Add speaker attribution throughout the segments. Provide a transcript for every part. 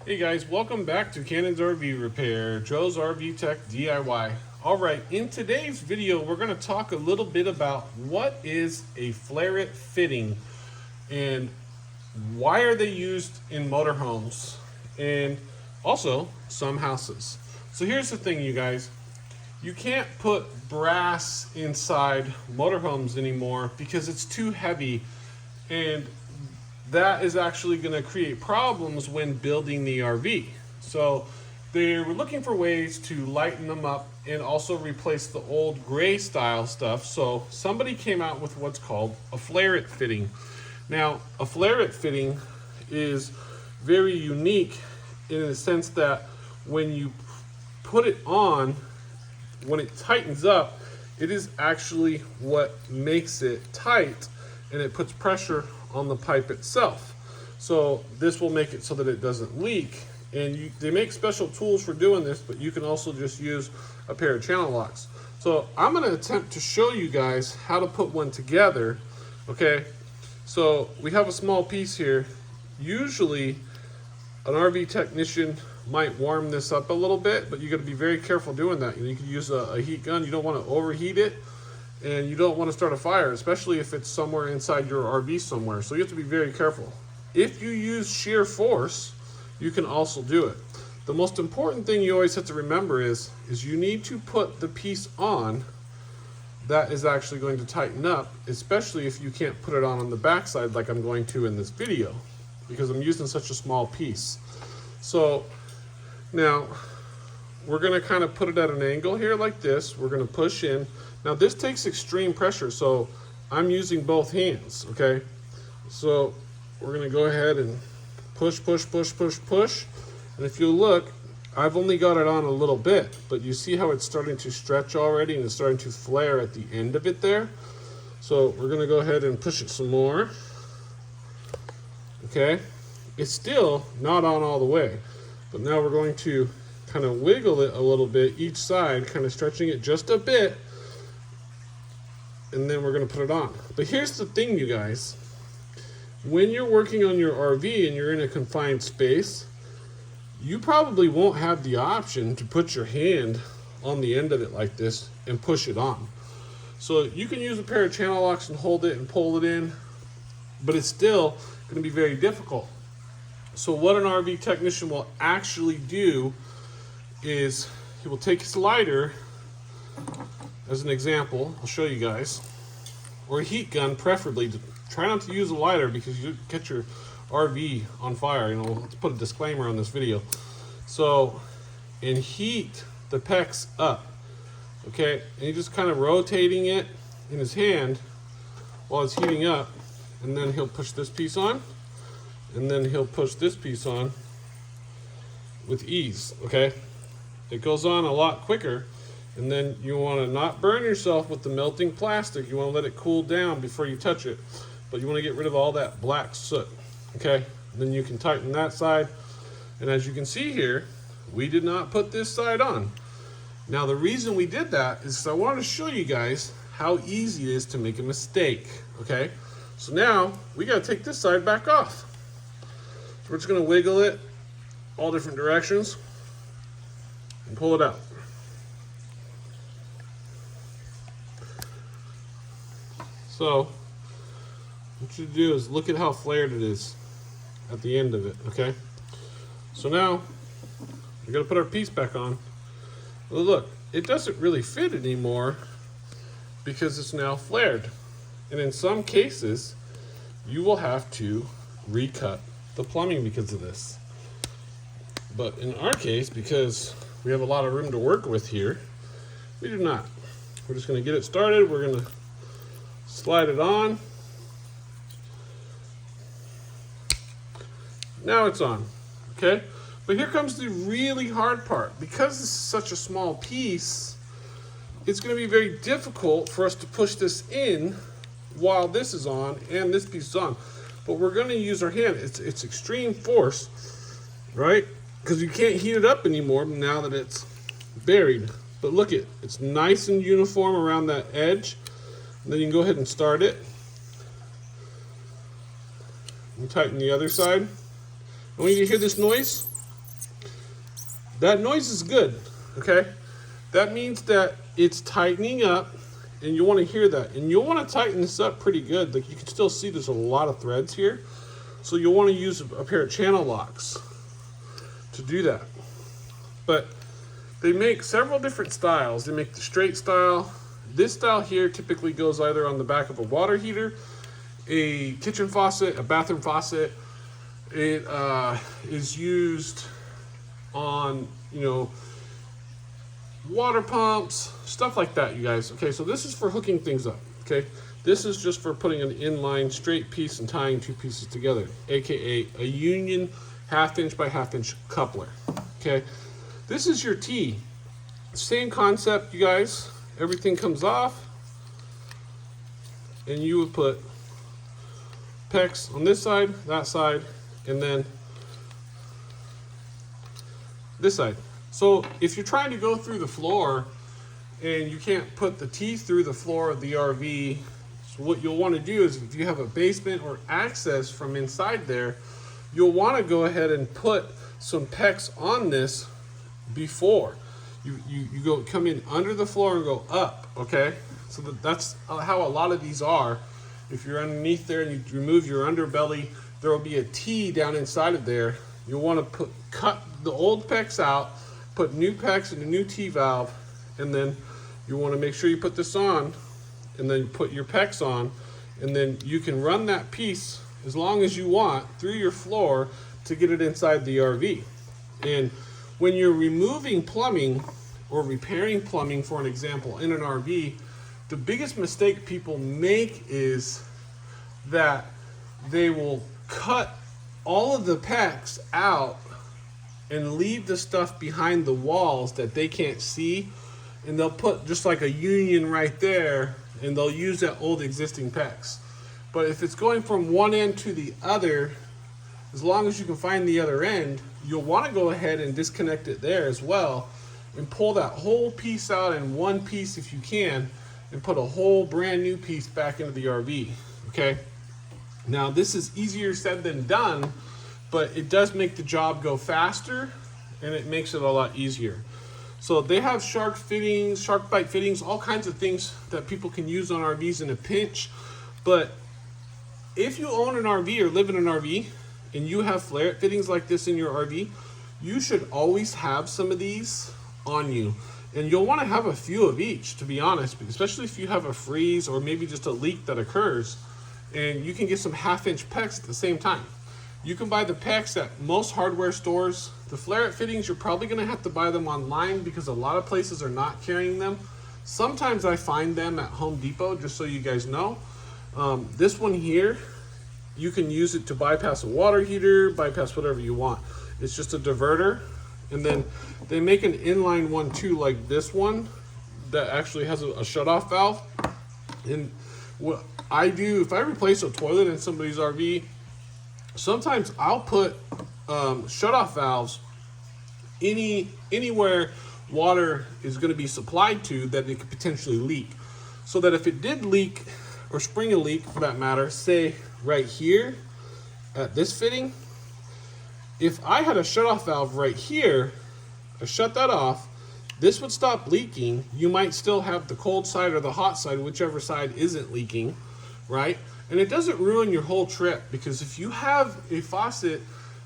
Speaker 1: Hey guys, welcome back to Cannon's RV Repair, Joe's RV Tech DIY. Alright, in today's video we're going to talk a little bit about what is a Flair-It fitting and why are they used in motorhomes and also some houses. So here's the thing, you guys. You can't put brass inside motorhomes anymore because it's too heavy, and that is actually going to create problems when building the RV. So they were looking for ways to lighten them up and also replace the old gray style stuff. So somebody came out with what's called a Flair-It fitting. Now, a Flair-It fitting is very unique in the sense that when you put it on, when it tightens up, it is actually what makes it tight, and it puts pressure on the pipe itself. So this will make it so that it doesn't leak, and they make special tools for doing this, but you can also just use a pair of channel locks. So I'm going to attempt to show you guys how to put one together. Okay, so we have a small piece here. Usually an RV technician might warm this up a little bit, but you got to be very careful doing that. You can use a heat gun. You don't want to overheat it, and you don't want to start a fire, especially if it's somewhere inside your RV somewhere. So you have to be very careful. If you use shear force, you can also do it. The most important thing you always have to remember is you need to put the piece on that is actually going to tighten up, especially if you can't put it on the backside like I'm going to in this video, because I'm using such a small piece. So now we're going to kind of put it at an angle here like this. We're going to push in. Now this takes extreme pressure, so I'm using both hands, okay? So we're gonna go ahead and push, push, push, push, push. And if you look, I've only got it on a little bit, but you see how it's starting to stretch already and it's starting to flare at the end of it there. So we're gonna go ahead and push it some more. Okay, it's still not on all the way, but now we're going to kind of wiggle it a little bit each side, kind of stretching it just a bit, and then we're going to put it on. But here's the thing, you guys. When you're working on your RV and you're in a confined space, you probably won't have the option to put your hand on the end of it like this and push it on. So you can use a pair of channel locks and hold it and pull it in, but it's still going to be very difficult. So what an RV technician will actually do is he will take his lighter, as an example, I'll show you guys, or a heat gun preferably. Try not to use a lighter because you get your RV on fire. You know, let's put a disclaimer on this video. So, and heat the PEX up, okay? And you're just kind of rotating it in his hand while it's heating up, and then he'll push this piece on, and then he'll push this piece on with ease, okay? It goes on a lot quicker. And then you want to not burn yourself with the melting plastic. You want to let it cool down before you touch it. But you want to get rid of all that black soot. Okay? And then you can tighten that side. And as you can see here, we did not put this side on. Now the reason we did that is because I wanted to show you guys how easy it is to make a mistake. Okay? So now we got to take this side back off. So we're just going to wiggle it all different directions and pull it out. So what you do is look at how flared it is at the end of it, okay? So now we're gonna put our piece back on. Well, look, it doesn't really fit anymore because it's now flared. And in some cases, you will have to recut the plumbing because of this. But in our case, because we have a lot of room to work with here, we do not. We're just gonna get it started. We're gonna slide it on. Now it's on, okay? But here comes the really hard part. Because this is such a small piece, it's gonna be very difficult for us to push this in while this is on and this piece is on. But we're gonna use our hand. It's extreme force, right? Because you can't heat it up anymore now that it's buried. But look it's nice and uniform around that edge. And then you can go ahead and start it. And tighten the other side. And when you hear this noise, That noise is good, okay? That means that it's tightening up, and you want to hear that. And you'll want to tighten this up pretty good. Like, you can still see there's a lot of threads here. So you'll want to use a pair of channel locks to do that. But they make several different styles. They make the straight style. This style here typically goes either on the back of a water heater, a kitchen faucet, a bathroom faucet. It is used on, you know, water pumps, stuff like that, you guys. Okay, so this is for hooking things up, okay? This is just for putting an inline straight piece and tying two pieces together, aka a union 1/2 inch by 1/2 inch coupler, okay? This is your T. Same concept, you guys. Everything comes off, and you would put PEX on this side, that side, and then this side. So if you're trying to go through the floor and you can't put the T through the floor of the RV, so what you'll want to do is, if you have a basement or access from inside there, you'll want to go ahead and put some PEX on this before. You come in under the floor and go up, okay? So that's how a lot of these are. If you're underneath there and you remove your underbelly, there will be a T down inside of there. You'll want to cut the old PEX out, put new PEX and a new T valve, and then you want to make sure you put this on, and then you put your PEX on, and then you can run that piece as long as you want through your floor to get it inside the RV. And when you're removing plumbing or repairing plumbing, for an example, in an RV, the biggest mistake people make is that they will cut all of the PEX out and leave the stuff behind the walls that they can't see, and they'll put just like a union right there, and they'll use that old existing PEX. But if it's going from one end to the other, as long as you can find the other end, you'll want to go ahead and disconnect it there as well, and pull that whole piece out in one piece if you can, and put a whole brand new piece back into the RV, okay? Now, this is easier said than done, but it does make the job go faster, and it makes it a lot easier. So they have shark fittings, shark bite fittings, all kinds of things that people can use on RVs in a pinch. But if you own an RV or live in an RV and you have Flair-It fittings like this in your RV, you should always have some of these on you. And you'll want to have a few of each, to be honest, especially if you have a freeze or maybe just a leak that occurs. And you can get some 1/2 inch PEX at the same time. You can buy the PEX at most hardware stores. The Flair-It fittings, you're probably going to have to buy them online because a lot of places are not carrying them. Sometimes I find them at Home Depot, just so you guys know. This one here, you can use it to bypass a water heater, bypass whatever you want. It's just a diverter. And then they make an inline one too, like this one, that actually has a shut-off valve. And what I do, if I replace a toilet in somebody's RV, sometimes I'll put shut-off valves anywhere water is going to be supplied to that it could potentially leak. So that if it did leak, or spring a leak for that matter, say right here at this fitting, if I had a shut-off valve right here, I shut that off, this would stop leaking. You might still have the cold side or the hot side, whichever side isn't leaking, right? And it doesn't ruin your whole trip, because if you have a faucet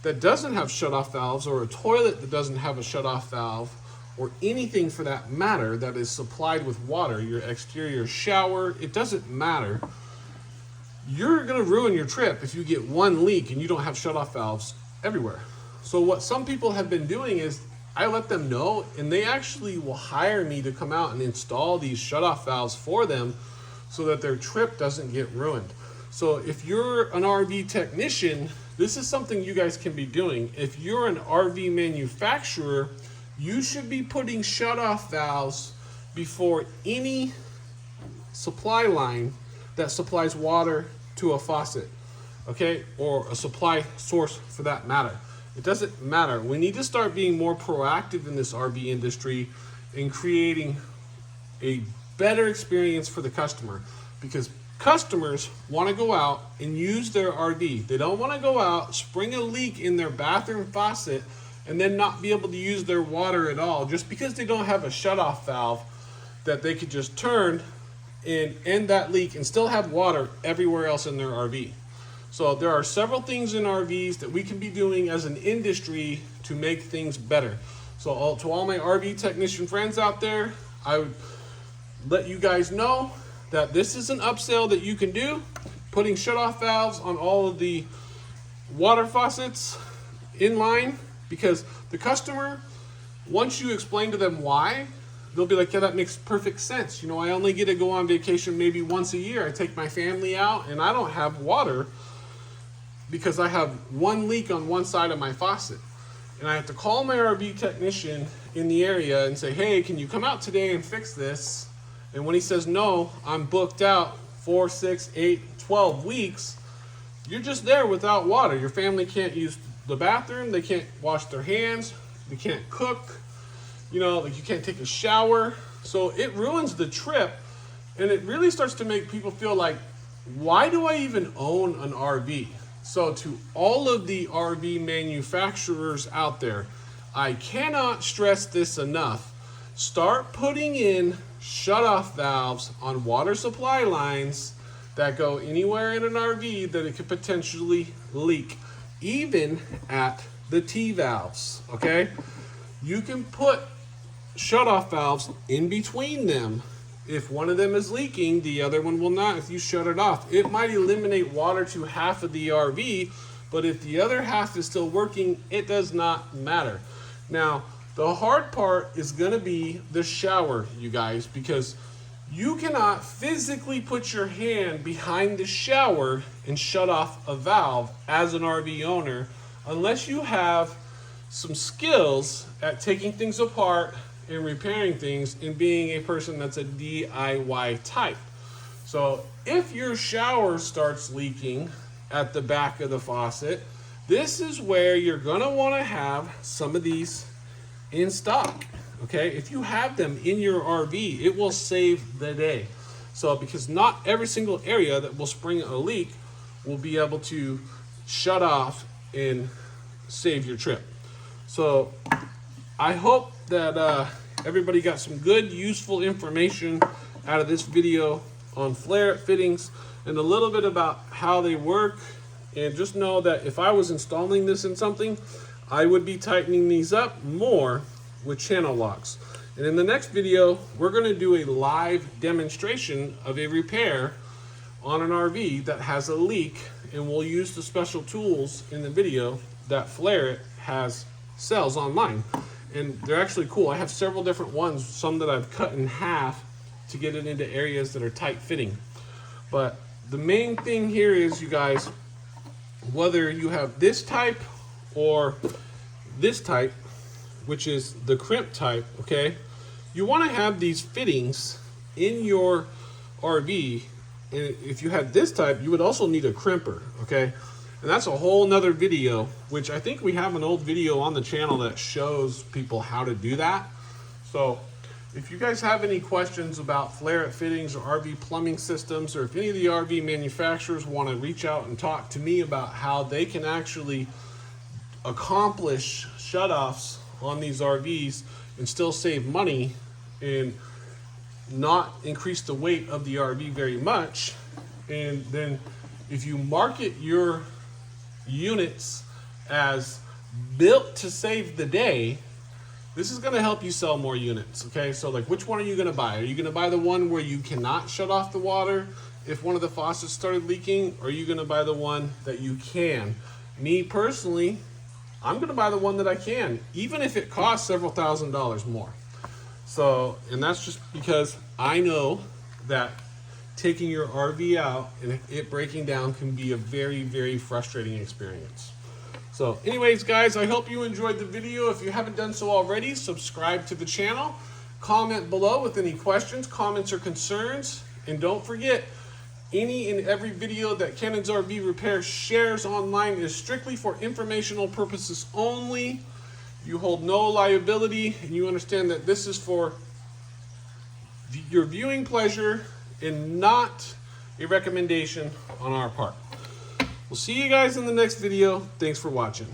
Speaker 1: that doesn't have shut-off valves, or a toilet that doesn't have a shut-off valve, or anything for that matter that is supplied with water, your exterior shower, it doesn't matter. You're gonna ruin your trip if you get one leak and you don't have shut-off valves everywhere. So what some people have been doing is, I let them know, and they actually will hire me to come out and install these shut-off valves for them so that their trip doesn't get ruined. So if you're an RV technician, this is something you guys can be doing. If you're an RV manufacturer, you should be putting shut-off valves before any supply line that supplies water to a faucet, okay? Or a supply source for that matter. It doesn't matter. We need to start being more proactive in this RV industry in creating a better experience for the customer, because customers want to go out and use their RV. They don't want to go out, spring a leak in their bathroom faucet, and then not be able to use their water at all just because they don't have a shutoff valve that they could just turn and end that leak and still have water everywhere else in their RV. So there are several things in RVs that we can be doing as an industry to make things better. So to all my RV technician friends out there, I would let you guys know that this is an upsell that you can do, putting shutoff valves on all of the water faucets in line, because the customer, once you explain to them why, they'll be like, yeah, that makes perfect sense. You know, I only get to go on vacation maybe once a year. I take my family out and I don't have water because I have one leak on one side of my faucet. And I have to call my RV technician in the area and say, hey, can you come out today and fix this? And when he says no, I'm booked out 4, 6, 8, 12 weeks. You're just there without water. Your family can't use the bathroom. They can't wash their hands. They can't cook. You know, like you can't take a shower. So it ruins the trip. And it really starts to make people feel like, why do I even own an RV? So to all of the RV manufacturers out there, I cannot stress this enough. Start putting in shutoff valves on water supply lines that go anywhere in an RV that it could potentially leak, even at the T-valves, okay? You can put shutoff valves in between them. If one of them is leaking, the other one will not if you shut it off. It might eliminate water to half of the RV, but if the other half is still working, it does not matter. Now, the hard part is gonna be the shower, you guys, because you cannot physically put your hand behind the shower and shut off a valve as an RV owner unless you have some skills at taking things apart and repairing things and being a person that's a DIY type. So if your shower starts leaking at the back of the faucet, this is where you're gonna wanna have some of these in stock, okay? If you have them in your RV, it will save the day. So because not every single area that will spring a leak will be able to shut off and save your trip. So I hope that everybody got some good, useful information out of this video on Flair-It fittings and a little bit about how they work. And just know that if I was installing this in something, I would be tightening these up more with channel locks. And in the next video, we're going to do a live demonstration of a repair on an RV that has a leak, and we'll use the special tools in the video that Flair-It sells online. And they're actually cool. I have several different ones, some that I've cut in half to get it into areas that are tight fitting. But the main thing here is, you guys, whether you have this type or this type, which is the crimp type, okay, you want to have these fittings in your RV. And if you had this type, you would also need a crimper, okay? And that's a whole nother video, which I think we have an old video on the channel that shows people how to do that. So if you guys have any questions about Flair-It fittings or RV plumbing systems, or if any of the RV manufacturers want to reach out and talk to me about how they can actually accomplish shutoffs on these RVs and still save money and not increase the weight of the RV very much, and then if you market your units as built to save the day, this is going to help you sell more units, okay? So like, which one are you going to buy? Are you going to buy the one where you cannot shut off the water if one of the faucets started leaking, or are you going to buy the one that you can? Me personally, I'm going to buy the one that I can, even if it costs several $1,000s more. So, and that's just because I know that taking your RV out and it breaking down can be a very, very frustrating experience. So anyways, guys, I hope you enjoyed the video. If you haven't done so already, subscribe to the channel, comment below with any questions, comments, or concerns, and don't forget, any and every video that Cannon's RV Repair shares online is strictly for informational purposes only. You hold no liability, and you understand that this is for your viewing pleasure and not a recommendation on our part. We'll see you guys in the next video. Thanks for watching.